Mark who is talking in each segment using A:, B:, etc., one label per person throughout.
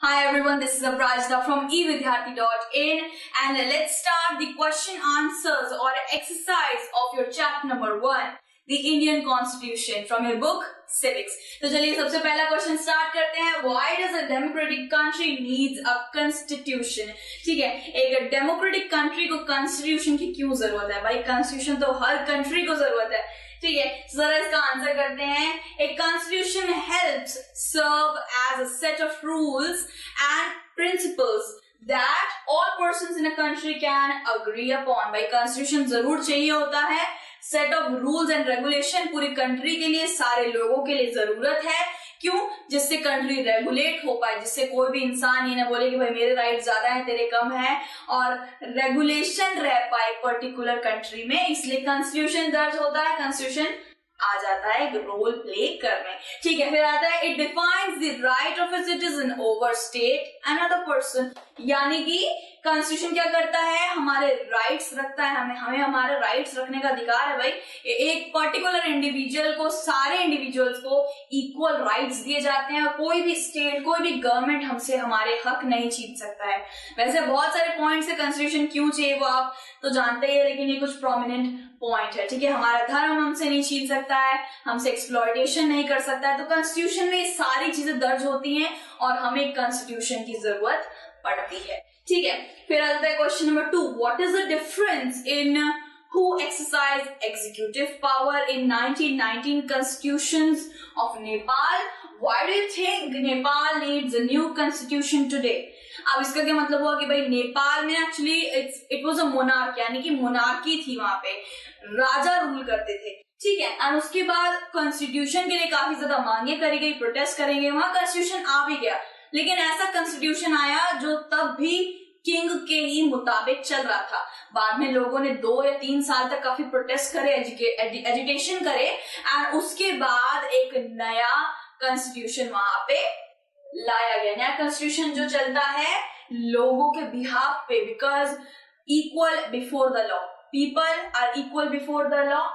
A: Hi everyone, this is Aprajita from evidyarthi.in and let's start the question answers or exercise of your chapter number 1, the Indian Constitution from your book Civics. तो चलिए सबसे पहला question start करते हैं. Why does a democratic country needs a constitution? ठीक है, एक democratic country को कॉन्स्टिट्यूशन की क्यों जरूरत है? भाई कॉन्स्टिट्यूशन तो हर कंट्री को जरूरत है. ठीक है, जरा इसका आंसर करते हैं. A constitution helps serve as a set of rules and principles that all persons in a country can agree upon. भाई कॉन्स्टिट्यूशन जरूर चाहिए होता है. Set of rules and regulation पूरी कंट्री के लिए, सारे लोगों के लिए जरूरत है. क्यों? जिससे कंट्री रेगुलेट हो पाए, जिससे कोई भी इंसान ये ना बोले कि भाई मेरे राइट ज्यादा है तेरे कम है, और रेगुलेशन रह पाए पर्टिकुलर कंट्री में. इसलिए कॉन्स्टिट्यूशन दर्ज होता है, कॉन्स्टिट्यूशन आ जाता है एक रोल प्ले करने. ठीक है, फिर आता है it defines the right of a citizen over state another person. यानी कि कॉन्स्टिट्यूशन क्या करता है? हमारे राइट्स रखता है. हमें हमारे राइट्स रखने का अधिकार है. भाई एक पर्टिकुलर इंडिविजुअल को, सारे इंडिविजुअल्स को इक्वल राइट्स दिए जाते हैं और कोई भी स्टेट, कोई भी गवर्नमेंट हमसे हमारे हक नहीं छीन सकता है. वैसे बहुत सारे पॉइंट्स है कॉन्स्टिट्यूशन क्यों चाहिए वो आप तो जानते ही है, लेकिन ये कुछ प्रोमिनेंट पॉइंट है. ठीक है, हमारा धर्म हमसे नहीं छीन सकता है, हमसे एक्सप्लॉयटेशन नहीं कर सकता है. तो कॉन्स्टिट्यूशन में ये सारी चीजें दर्ज होती हैं और हमें कॉन्स्टिट्यूशन की जरूरत पड़ती है. ठीक है, फिर आता है question number 2. What is the difference in who exercise executive power in 1919 constitutions of Nepal? Why do you think Nepal needs a new constitution today? अब इसका क्या मतलब हुआ कि भाई नेपाल में actually it was a monarch, यानी कि मोनार्की थी, वहां पे राजा रूल करते थे. ठीक है, और उसके बाद कॉन्स्टिट्यूशन के लिए काफी ज्यादा मांगे करी गई, प्रोटेस्ट करेंगे, वहां कॉन्स्टिट्यूशन आ भी गया. लेकिन ऐसा कॉन्स्टिट्यूशन आया जो तब भी किंग के ही मुताबिक चल रहा था. बाद में लोगों ने 2 या 3 साल तक काफी प्रोटेस्ट करे, एजिटेशन करे, एंड उसके बाद एक नया कॉन्स्टिट्यूशन वहां पे लाया गया. नया कॉन्स्टिट्यूशन जो चलता है लोगों के बिहाफ पे, because equal before the law, people are equal before the law.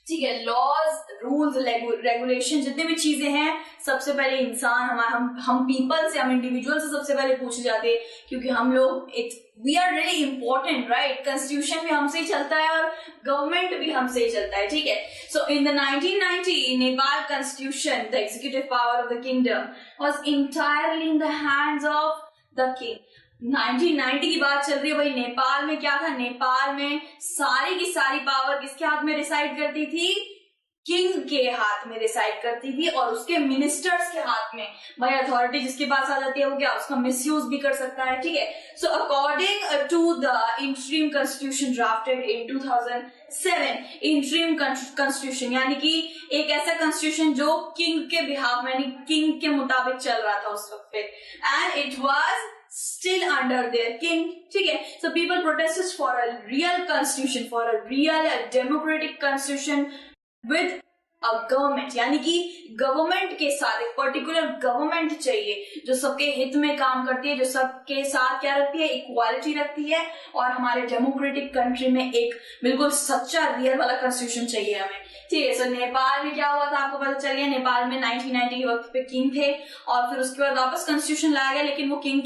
A: ठीक है, लॉज, रूल्स, रेगुलेशन, जितने भी चीजें हैं, सबसे पहले इंसान, हम पीपल से, हम इंडिविजुअल से सबसे पहले पूछे जाते हैं, क्योंकि हम लोग we are really important, right? Constitution भी हमसे ही चलता है और गवर्नमेंट भी हमसे ही चलता है. ठीक है, so in the 1990 Nepal constitution, the executive power of the kingdom was entirely in the hands of the king. 1990 की बात चल रही है. भाई नेपाल में क्या था? नेपाल में सारी की सारी पावर किसके हाथ में रिसाइड करती थी? किंग के हाथ में रिसाइड करती थी, और उसके मिनिस्टर्स के हाथ में. भाई अथॉरिटी जिसके पास आ जाती है वो क्या उसका मिसयूज भी कर सकता है. ठीक है, so according to the interim constitution drafted in 2007, interim constitution यानी कि एक ऐसा कॉन्स्टिट्यूशन जो किंग के बिहाफ में, यानी किंग के मुताबिक चल रहा था उस वक्त पे, and it was still under their king. ठीक है, so people protested for a real constitution, for a real democratic constitution with a government, यानी कि गवर्नमेंट के साथ एक पर्टिकुलर गवर्नमेंट चाहिए जो सबके हित में काम करती है, जो सबके साथ क्या रखती है? इक्वालिटी रखती है. और हमारे डेमोक्रेटिक कंट्री में एक बिल्कुल सच्चा रियल वाला कॉन्स्टिट्यूशन चाहिए हमें. ठीक है, सो नेपाल में क्या हुआ था आपको पता चल गया. नेपाल में 1990 के वक्त पे किंग थे, और फिर उसके बाद वापस कॉन्स्टिट्यूशन लाया गया, लेकिन वो किंग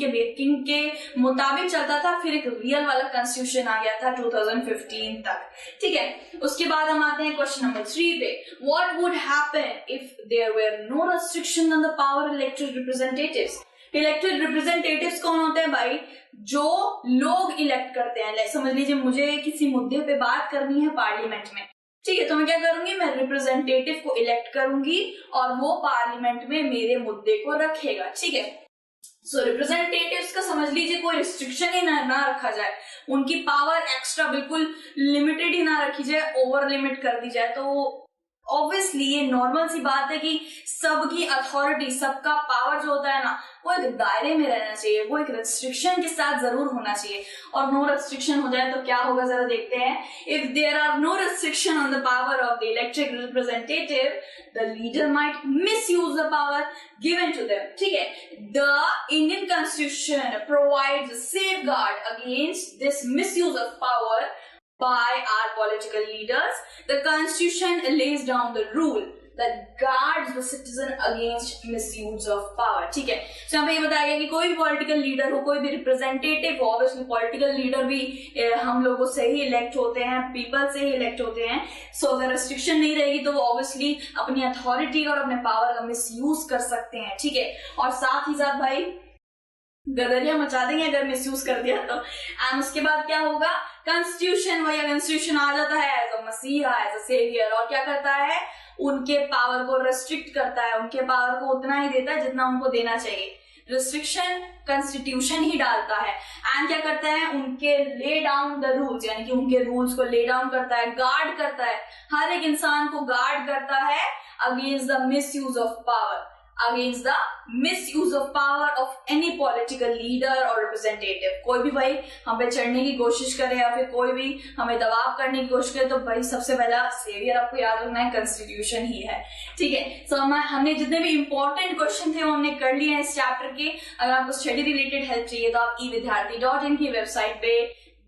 A: के मुताबिक चलता था. फिर एक रियल वाला कॉन्स्टिट्यूशन आ गया था 2015 तक. ठीक है, उसके बाद हम आते हैं क्वेश्चन नंबर 3 पे. What would happen if there were no restriction on the power elected representatives? Elected representatives कौन होते हैं? भाई जो लोग इलेक्ट करते हैं. समझ लीजिए मुझे किसी मुद्दे पे बात करनी है पार्लियामेंट में. ठीक है, तो मैं क्या करूंगी? मैं रिप्रेजेंटेटिव को इलेक्ट करूंगी और वो पार्लियामेंट में मेरे मुद्दे को रखेगा. ठीक है, सो रिप्रेजेंटेटिव्स का समझ लीजिए कोई रिस्ट्रिक्शन ही ना रखा जाए, उनकी पावर एक्स्ट्रा बिल्कुल लिमिटेड ही ना रखी जाए, ओवर लिमिट कर दी जाए. तो ऑब्वियसली ये नॉर्मल सी बात है कि सबकी अथॉरिटी, सबका पावर जो होता है ना, वो एक दायरे में रहना चाहिए, वो एक रेस्ट्रिक्शन के साथ जरूर होना चाहिए. और नो रेस्ट्रिक्शन हो जाए तो क्या होगा जरा देखते हैं. If there are no restriction on the power of the elected representative, the leader might misuse the power given to them. ठीक है, the Indian constitution provides safeguard against this misuse of power by our political leaders. The constitution lays down the rule that guards the citizen against misuse of power. ठीक है, तो यहाँ पे ये बताया गया कि कोई भी पॉलिटिकल लीडर हो, कोई भी रिप्रेजेंटेटिव हो, ऑब्वियसली पॉलिटिकल लीडर भी हम लोगों से ही इलेक्ट होते हैं, पीपल से ही इलेक्ट होते हैं. सो अगर रेस्ट्रिक्शन नहीं रहेगी तो वो ऑब्वियसली अपनी अथॉरिटी और अपने पावर का मिसयूज कर सकते हैं. ठीक है, और साथ ही साथ भाई गदरिया मचा देंगे अगर मिसयूज कर दिया तो. एंड उसके बाद क्या होगा, कॉन्स्टिट्यूशन, वही कॉन्स्टिट्यूशन आ जाता है एज अ मसीहा, एज अ सेवियर, और क्या करता है, उनके पावर को रेस्ट्रिक्ट करता है, उनके पावर को उतना ही देता है जितना उनको देना चाहिए. रिस्ट्रिक्शन कॉन्स्टिट्यूशन ही डालता है. एंड क्या करता है, उनके ले डाउन द रूल्स, यानी कि उनके रूल्स को ले डाउन करता है, गार्ड करता है, हर एक इंसान को गार्ड करता है against the misuse of power, against the misuse of power of any political leader or representative. कोई भी भाई हम पे चढ़ने की कोशिश करे या फिर कोई भी हमें दबाव करने की कोशिश करे तो भाई सबसे पहला सेवियर आपको याद रखना है कॉन्स्टिट्यूशन ही है. ठीक है, सो हमने जितने भी इंपॉर्टेंट क्वेश्चन थे वो हमने कर लिए हैं इस चैप्टर के. अगर आपको स्टडी रिलेटेड हेल्प चाहिए तो आप evidyarthi.in की वेबसाइट पे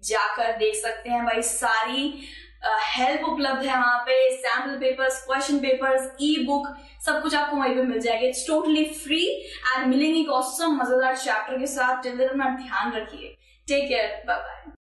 A: जाकर देख सकते हैं भाई. सारी हेल्प उपलब्ध है वहां पे, सैम्पल पेपर्स, क्वेश्चन पेपर्स, ई बुक, सब कुछ आपको वहीं पे मिल जाएगा. इट्स टोटली फ्री एंड मिलेंगी एक ऑसम मजेदार चैप्टर के साथ. टिल देन अपना ध्यान रखिए. Take care, bye bye.